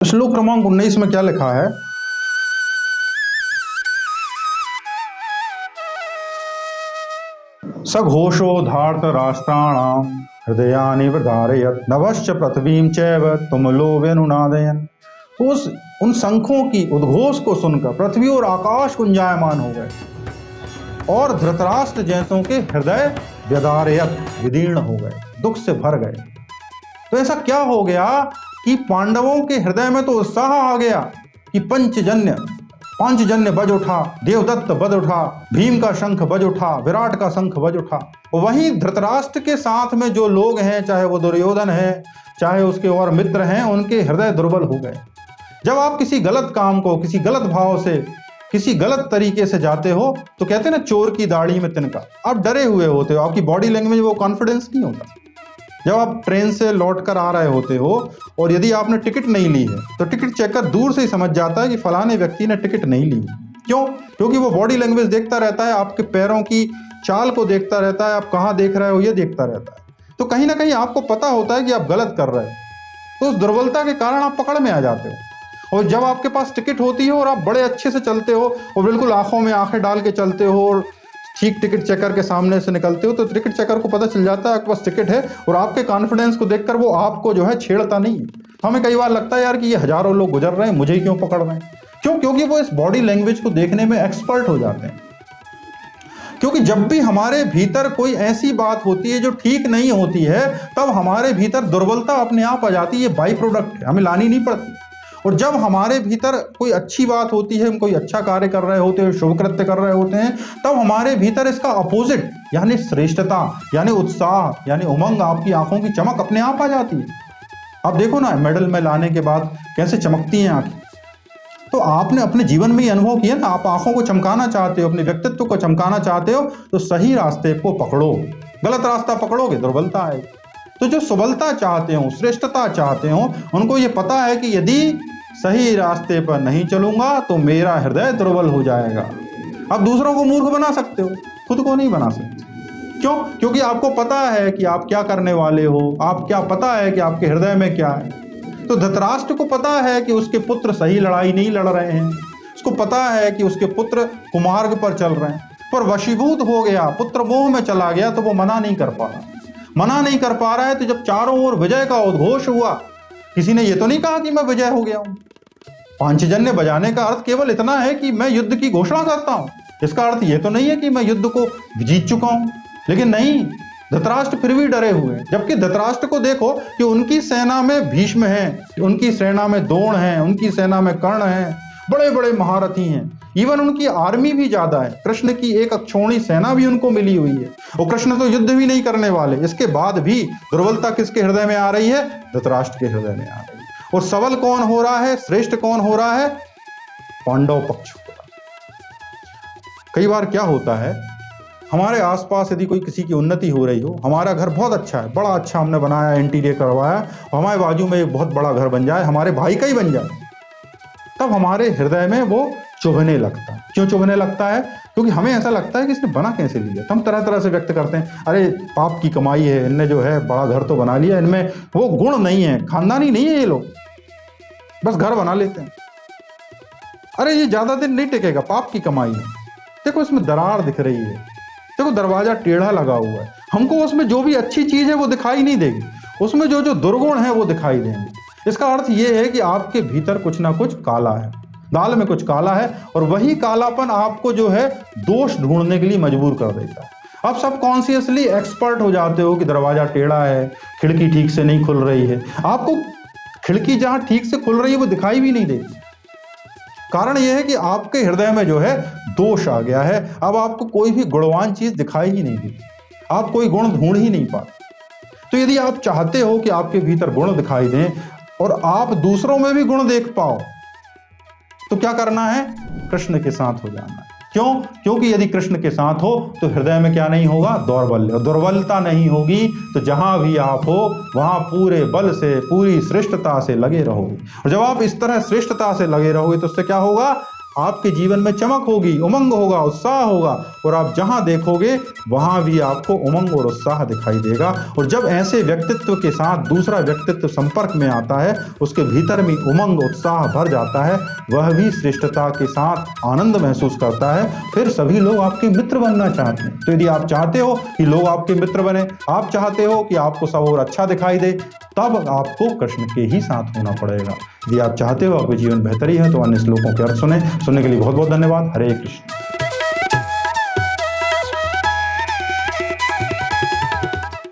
श्लोक क्रमांक 19 में क्या लिखा है? सघोषो धार्त राष्ट्राणाम हृदयानि विदारयत् नभश्च पृथ्वीं चैव तुमुलो व्यनुनादयन्। तो उन शंखों की उद्घोष को सुनकर पृथ्वी और आकाश गुंजायमान हो गए और धृतराष्ट्र जैसों के हृदय व्यदारयत् विदीर्ण हो गए, दुख से भर गए। तो ऐसा क्या हो गया कि पांडवों के हृदय में तो उत्साह आ गया कि पांचजन्य बज उठा, देवदत्त बज उठा, भीम का शंख बज उठा, विराट का शंख बज उठा। वहीं धृतराष्ट्र के साथ में जो लोग हैं, चाहे वो दुर्योधन है, चाहे उसके और मित्र हैं, उनके हृदय दुर्बल हो गए। जब आप किसी गलत काम को किसी गलत भाव से, किसी गलत तरीके से जाते हो तो कहते हैं ना, चोर की दाढ़ी में तिनका। आप डरे हुए होते हो, आपकी बॉडी लैंग्वेज वो कॉन्फिडेंस नहीं होता। जब आप ट्रेन से लौट कर आ रहे होते हो और यदि आपने टिकट नहीं ली है तो टिकट चेकर दूर से ही समझ जाता है कि फलाने व्यक्ति ने टिकट नहीं ली। क्यों? क्योंकि वो बॉडी लैंग्वेज देखता रहता है, आपके पैरों की चाल को देखता रहता है, आप कहाँ देख रहे हो ये देखता रहता है। तो कहीं ना कहीं आपको पता होता है कि आप गलत कर रहे हो, तो उस दुर्बलता के कारण आप पकड़ में आ जाते हो। और जब आपके पास टिकट होती है और आप बड़े अच्छे से चलते हो और बिल्कुल आंखों में आंखें डाल के चलते हो और ठीक टिकट चेकर के सामने से निकलते हो, तो टिकट चेकर को पता चल जाता है आपके पास टिकट है और आपके कॉन्फिडेंस को देखकर वो आपको जो है छेड़ता नहीं। हमें कई बार लगता है यार कि ये हजारों लोग गुजर रहे हैं, मुझे ही क्यों पकड़ रहे हैं? क्यों? क्योंकि वो इस बॉडी लैंग्वेज को देखने में एक्सपर्ट हो जाते हैं। क्योंकि जब भी हमारे भीतर कोई ऐसी बात होती है जो ठीक नहीं होती है, तब हमारे भीतर दुर्बलता अपने आप आ जाती है। ये बाई प्रोडक्ट है, हमें लानी नहीं पड़ती। और जब हमारे भीतर कोई अच्छी बात होती है, हम कोई अच्छा कार्य कर रहे होते हैं, शुभ कृत्य कर रहे होते हैं, तब हमारे भीतर इसका अपोजिट यानी श्रेष्ठता, यानी उत्साह, यानी उमंग, आपकी आंखों की चमक अपने आप आ जाती है। आप देखो ना, मेडल में लाने के बाद कैसे चमकती हैं आंखें। तो आपने अपने जीवन में ये अनुभव किया ना, आप आंखों को चमकाना चाहते हो, अपने व्यक्तित्व को चमकाना चाहते हो, तो सही रास्ते को पकड़ो। गलत रास्ता पकड़ोगे दुर्बलता आएगी। तो जो सबलता चाहते हो, श्रेष्ठता चाहते हो, उनको ये पता है कि यदि सही रास्ते पर नहीं चलूंगा तो मेरा हृदय दुर्बल हो जाएगा। आप दूसरों को मूर्ख बना सकते हो, खुद को नहीं बना सकते। क्यों? क्योंकि आपको पता है कि आप क्या करने वाले हो, आप क्या पता है कि आपके हृदय में क्या है। तो धृतराष्ट्र को पता है कि उसके पुत्र सही लड़ाई नहीं लड़ रहे हैं, उसको पता है कि उसके पुत्र कुमार्ग पर चल रहे हैं, पर वशीभूत हो गया, पुत्र मोह में चला गया, तो वो मना नहीं कर पा रहा है। तो जब चारों ओर विजय का उद्घोष हुआ, किसी ने ये तो नहीं कहा कि मैं विजय हो गया हूं। पांचजन्य बजाने का अर्थ केवल इतना है कि मैं युद्ध की घोषणा करता हूं। इसका अर्थ ये तो नहीं है कि मैं युद्ध को जीत चुका हूं। लेकिन नहीं, धृतराष्ट्र फिर भी डरे हुए हैं। जबकि धृतराष्ट्र को देखो कि उनकी सेना में भीष्म है, उनकी सेना में द्रोण है, उनकी सेना में कर्ण है, बड़े बड़े महारथी हैं। इवन उनकी आर्मी भी ज्यादा है, कृष्ण की एक अक्षौणी सेना भी उनको मिली हुई है, और कृष्ण तो युद्ध भी नहीं करने वाले। इसके बाद भी दुर्बलता किसके हृदय में आ रही है? धृतराष्ट्र के हृदय में आ रही है। और सबल कौन हो रहा है, श्रेष्ठ कौन हो रहा है? पांडव पक्ष हो रहा है। कई बार क्या होता है, हमारे आसपास यदि कोई किसी की उन्नति हो रही हो, हमारा घर बहुत अच्छा है, बड़ा अच्छा हमने बनाया, इंटीरियर करवाया, और हमारे बाजू में एक बहुत बड़ा घर बन जाए, हमारे भाई का ही बन जाए, तब हमारे हृदय में वो चुभने लगता है। क्यों चुभने लगता है? क्योंकि हमें ऐसा लगता है कि इसने बना कैसे लिया। तो हम तरह तरह से व्यक्त करते हैं, अरे पाप की कमाई है, इनने जो है बड़ा घर तो बना लिया, इनमें वो गुण नहीं है, खानदानी नहीं है ये लोग, बस घर बना लेते हैं। अरे ये ज्यादा दिन नहीं टिकेगा, पाप की कमाई है। देखो इसमें दरार दिख रही है, देखो दरवाजा टेढ़ा लगा हुआ है। हमको उसमें जो भी अच्छी चीज है वो दिखाई नहीं देगी, उसमें जो जो दुर्गुण है वो दिखाई देंगे। इसका अर्थ ये है कि आपके भीतर कुछ ना कुछ काला है, दाल में कुछ काला है, और वही कालापन आपको जो है दोष ढूंढने के लिए मजबूर कर देता है। आप सबकॉन्शियसली एक्सपर्ट हो जाते हो कि दरवाजा टेढ़ा है, खिड़की ठीक से नहीं खुल रही है। आपको खिड़की जहां ठीक से खुल रही है वो दिखाई भी नहीं देती। कारण यह है कि आपके हृदय में जो है दोष आ गया है। अब आपको कोई भी गुणवान चीज दिखाई ही नहीं देती, आप कोई गुण ढूंढ ही नहीं पाते। तो यदि आप चाहते हो कि आपके भीतर गुण दिखाई दें और आप दूसरों में भी गुण देख पाओ, तो क्या करना है? कृष्ण के साथ हो जाना है। क्यों? क्योंकि यदि कृष्ण के साथ हो तो हृदय में क्या नहीं होगा? दौर्बल्य, और दुर्बलता नहीं होगी। तो जहां भी आप हो वहां पूरे बल से, पूरी श्रेष्ठता से लगे रहोगे। और जब आप इस तरह श्रेष्ठता से लगे रहोगे तो उससे क्या होगा? आपके जीवन में चमक होगी, उमंग होगा, उत्साह होगा, और आप जहां देखोगे वहां भी आपको उमंग और उत्साह दिखाई देगा। और जब ऐसे व्यक्तित्व के साथ दूसरा व्यक्तित्व संपर्क में आता है, उसके भीतर में उमंग उत्साह भर जाता है, वह भी श्रेष्ठता के साथ आनंद महसूस करता है, फिर सभी लोग आपके मित्र बनना चाहते हैं। तो यदि आप चाहते हो कि लोग आपके मित्र बने, आप चाहते हो कि आपको सब और अच्छा दिखाई दे, तब आपको कृष्ण के ही साथ होना पड़ेगा। यदि आप चाहते हो आपके जीवन बेहतरी है तो अन्य श्लोकों के अर्थ सुने। सुनने के लिए बहुत बहुत धन्यवाद। हरे कृष्ण।